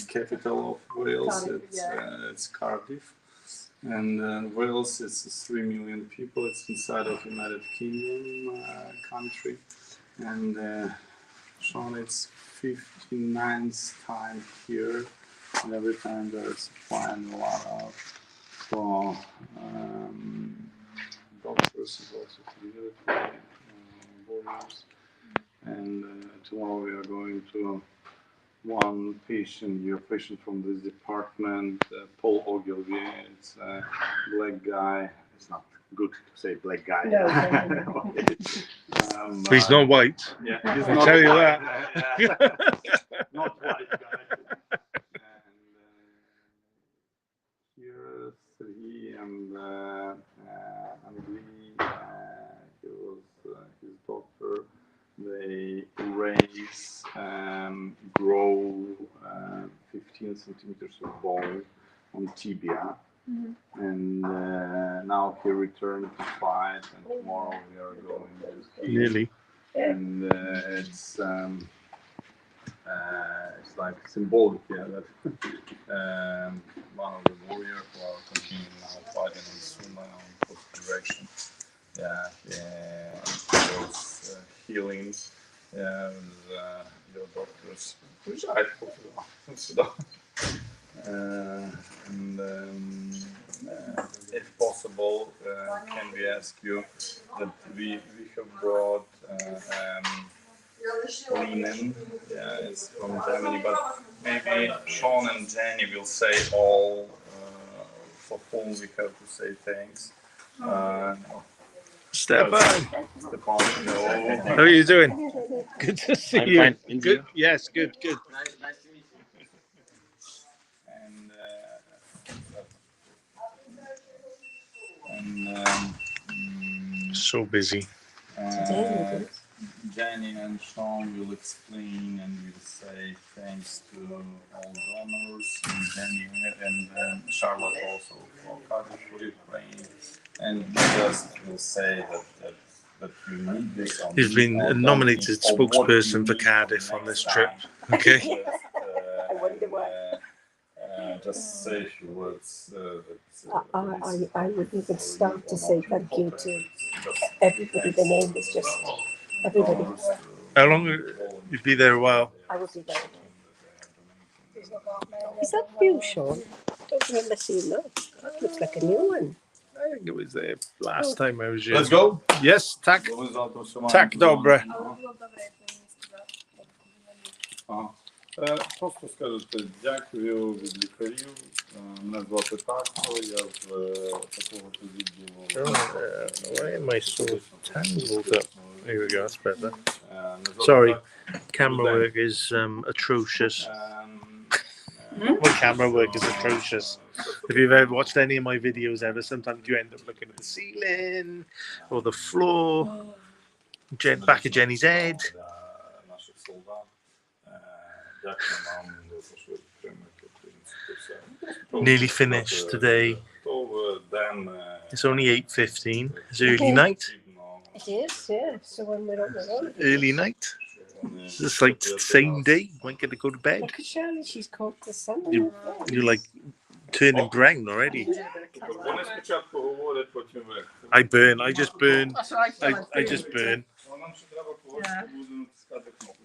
capital of Wales. Cardiff, It's Cardiff, and Wales is 3 million people. It's inside of United Kingdom country, and Sean, it's 59th time here, and every time there's quite a lot of doctors is also here, lawyers, and tomorrow we are going to one patient, your patient from this department, Paul Ogilvy. It's a black guy. It's not good to say black guy. No. He's not white. Yeah, I'll tell you that. Not white guy. And here he and Lee, he was his doctor. They raise and grow 15 centimeters of bone on tibia. Mm-hmm. And now he returned to fight, and tomorrow we are going to see. Nearly. And it's like symbolic, yeah, that one of the warriors who are continuing now fighting in Suma on post direction. Yeah, it was healing. Yeah, your doctors, which I hope and if possible, can we ask you that we have brought linen, yeah, it's from Germany, but maybe Sean and Jenny will say all for whom we have to say thanks. Stefan, no. how are you doing? Good to see I'm you. fine. Good. Yes, good. Nice to meet you. And So busy. Jenny and Sean will explain and will say thanks to all donors, and Jenny and Charlotte also for Cardiff for Ukraine, and just will say that you need this. He's been nominated spokesperson for Cardiff on this trip. Okay. I wonder why. Just say a few words. I wouldn't even start to say thank you to everybody. The name is just everybody. How long you've been there? A while. I will be there. Is that you, Sean? Don't remember seeing that. That looks like a new one. I think it was there last time I was here. Let's go. Yes, tak dobre. Просто скажете дякую від лікарів. Мене звати Тако, я з такого відділу. Why am I so tangled up? Here we go, that's better. Sorry, camera work is atrocious. My camera work is atrocious. If you've ever watched any of my videos ever, sometimes you end up looking at the ceiling or the floor, back of Jenny's head. Nearly finished today. go, then... It's only 8:15. It's early night. It is, yeah. So when we're on the road. Early night. It's like the same day. Might get to go to bed. Look at Shirley, she's caught the sun. You're like turning brown already. Вони спочатку говорять, потім ви. I burn. I just burn. I just burn. Нам ще треба когось, хто буде натискати кнопочку.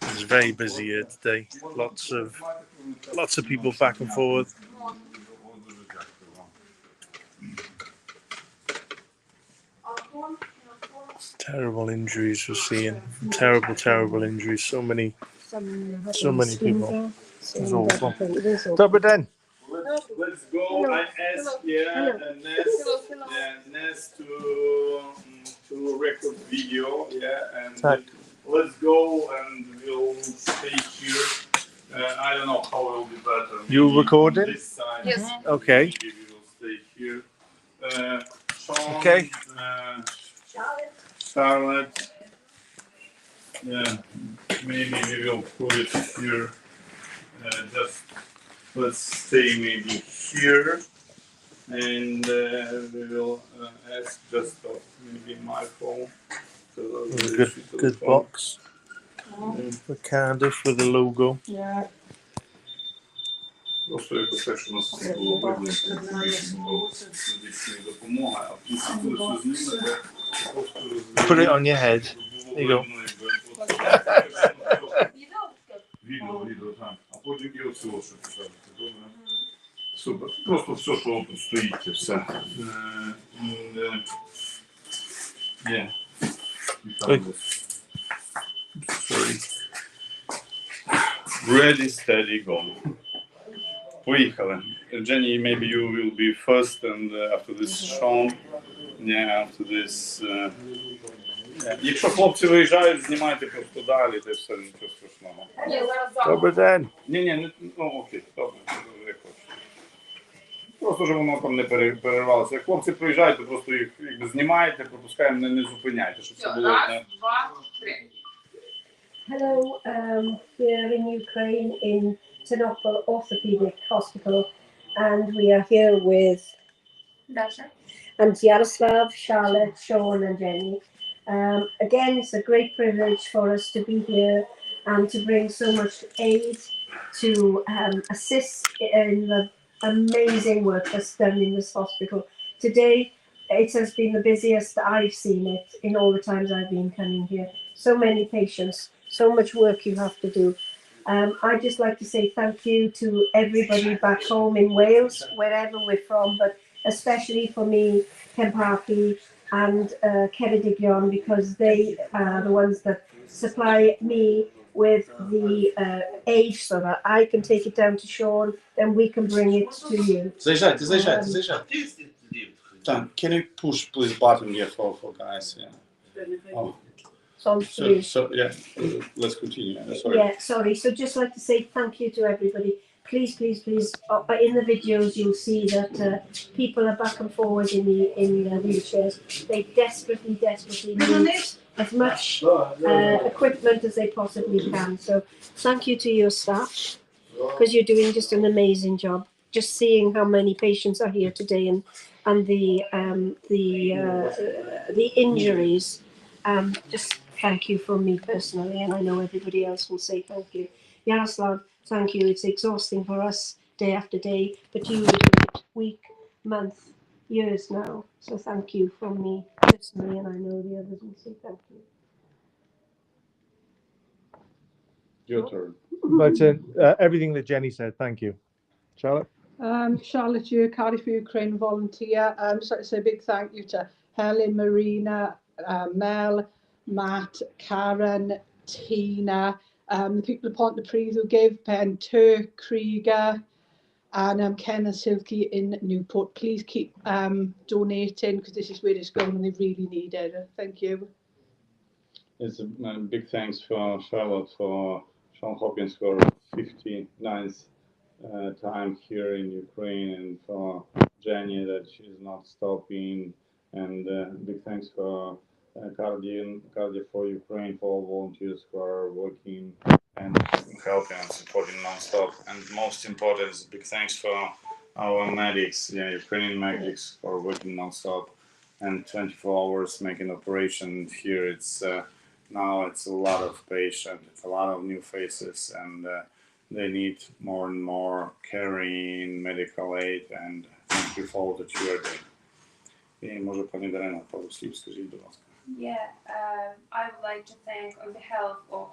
It's very busy here today. Lots of people back and forth. Terrible injuries we're seeing. Terrible injuries. So many people. It's awful. Добрий день. Let's go. I ask Ness to record video, and let's go and we'll stay here. I don't know how it will be better. You recording? This side. Yes. Okay. Maybe we will stay here. Sean, Okay. Charlotte. Yeah, maybe we will put it here. Just let's stay maybe here, and we will ask just maybe my phone. Good box. For Cardiff with the logo. Yeah. Просто якось так, що нас було видно, що медична допомога, а в кінці, коли все знімете, просто Put it on your head. There you go. Відео, так. А потім і оцього, що писати. Супер. Просто все, що тут стоїть, все. Yeah. Sorry. Ready, steady, go. Поїхали. Jenny, maybe you will be first, and after this Sean. Yeah, after this. Якщо хлопці виїжджають, знімайте просто далі, це все, нічого страшного. Добрий день. Ні, ну окей, добре, як хочете. Просто, щоб воно там не перервалося. Як хлопці приїжджають, то просто їх якби знімаєте, пропускаємо, не зупиняйте, щоб це було. Раз, два, три. Hello, here in Ukraine in Ternopil Orthopedic Hospital, and we are here with Dasha. and Yaroslav, Charlotte, Sean, and Jenny. Again, it's a great privilege for us to be here and to bring so much aid to assist in the amazing work that's done in this hospital. Today, it has been the busiest I've seen it in all the times I've been coming here. So many patients, so much work you have to do. I'd just like to say thank you to everybody back home in Wales, wherever we're from, but especially for me, Kemparki and Ceredigion, because they are the ones that supply me with the aid so that I can take it down to Sean, then we can bring it to you. Заїжджайте. Can you push please button here for guys? Yeah. Oh. So yeah, let's continue. Sorry. Yeah, sorry. So just like to say thank you to everybody. Please, in the videos you'll see that people are back and forward in the wheelchairs. They desperately need as much equipment as they possibly can. So thank you to your staff, because you're doing just an amazing job. Just seeing how many patients are here today and the injuries. Just thank you from me personally, and I know everybody else will say thank you. Yaroslav, thank you. It's exhausting for us day after day, but you do it week, month, years now. So thank you from me personally, and I know the others will say thank you. Your turn. But everything that Jenny said, thank you. Charlotte? Charlotte, you're Cardiff Ukraine volunteer. So it's a big thank you to Helen, Marina, Mel, Matt, Karen, Tina, the people of Pontypridd who gave, Pen, Turk, Krieger, and Ken and Silky in Newport. Please keep donating, because this is where it's going and they really need it. Thank you. It's a big thanks for Charlotte, for Sean Hopkins for 59th time here in Ukraine, and for Jenny that she's not stopping, and big thanks for Cardio4Ukraine for all volunteers who are working and helping and supporting non-stop. And most important is big thanks for our medics, Ukrainian medics who are working non-stop and 24 hours making operations here. It's now it's a lot of patients, it's a lot of new faces, and they need more and more caring medical aid. And thank you for all that you are doing. I może pani Darena parę słów скажіть, будь ласка. Yeah, I would like to thank on behalf of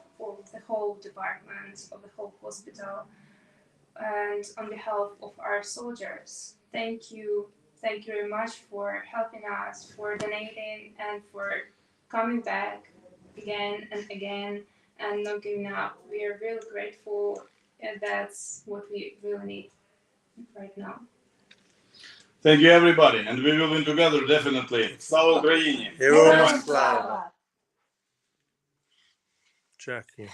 the whole department, of the whole hospital, and on behalf of our soldiers. Thank you very much for helping us, for donating, and for coming back again and again and not giving up. We are really grateful, and that's what we really need right now. Thank you everybody, and we will be together definitely. Слава Україні! Героям слава! Дякую.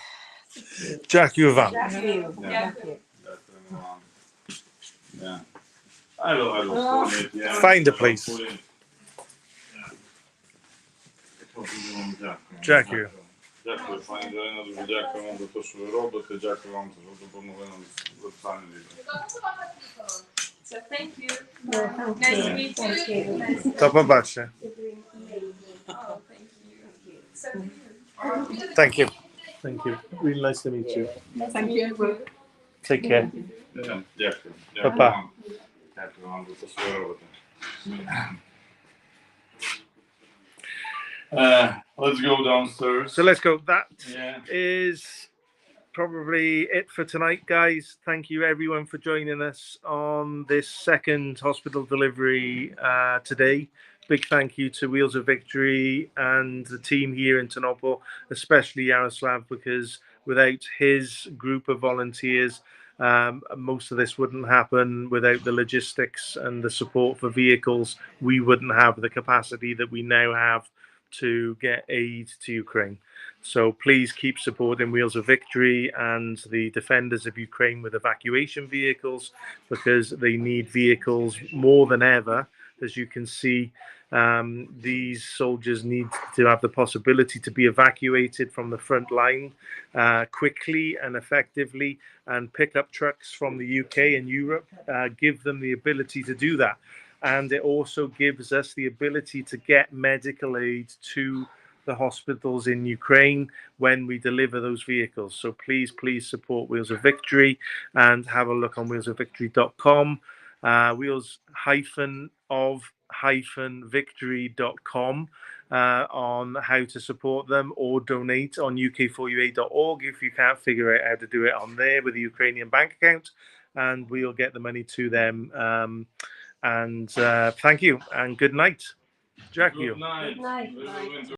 Дякую вам. Yeah. I will submit, yeah. Find a place. Дякую. Дякую, пані Дарина, дуже дякую вам за те, що ви робите. Дякую вам, що допомогли нам з веб-самі. So thank you. No, thank Nice you. to meet you. Thank you. Nice to До побачення. You're doing amazing. Oh, thank you. So do you. Thank you. Thank you. Really nice to meet you. Thank you. Take care. Дякую. Па-па. Дякую вам за те, що ви робите. Let's go downstairs. So let's go. That Yeah. is probably it for tonight, guys. Thank you everyone for joining us on this second hospital delivery today. Big thank you to Wheels of Victory and the team here in Ternopil, especially Yaroslav, because without his group of volunteers, most of this wouldn't happen. Without the logistics and the support for vehicles, we wouldn't have the capacity that we now have to get aid to Ukraine. So please keep supporting Wheels of Victory and the defenders of Ukraine with evacuation vehicles, because they need vehicles more than ever. As you can see, these soldiers need to have the possibility to be evacuated from the front line quickly and effectively, and pickup trucks from the UK and Europe give them the ability to do that. And it also gives us the ability to get medical aid to the hospitals in Ukraine when we deliver those vehicles. So please support Wheels of Victory and have a look on wheelsofvictory.com, wheels-of-victory.com on how to support them, or donate on UK4UA.org if you can't figure out how to do it on there with a Ukrainian bank account, and we'll get the money to them. And thank you and good night. Jackie. Good night. Good night.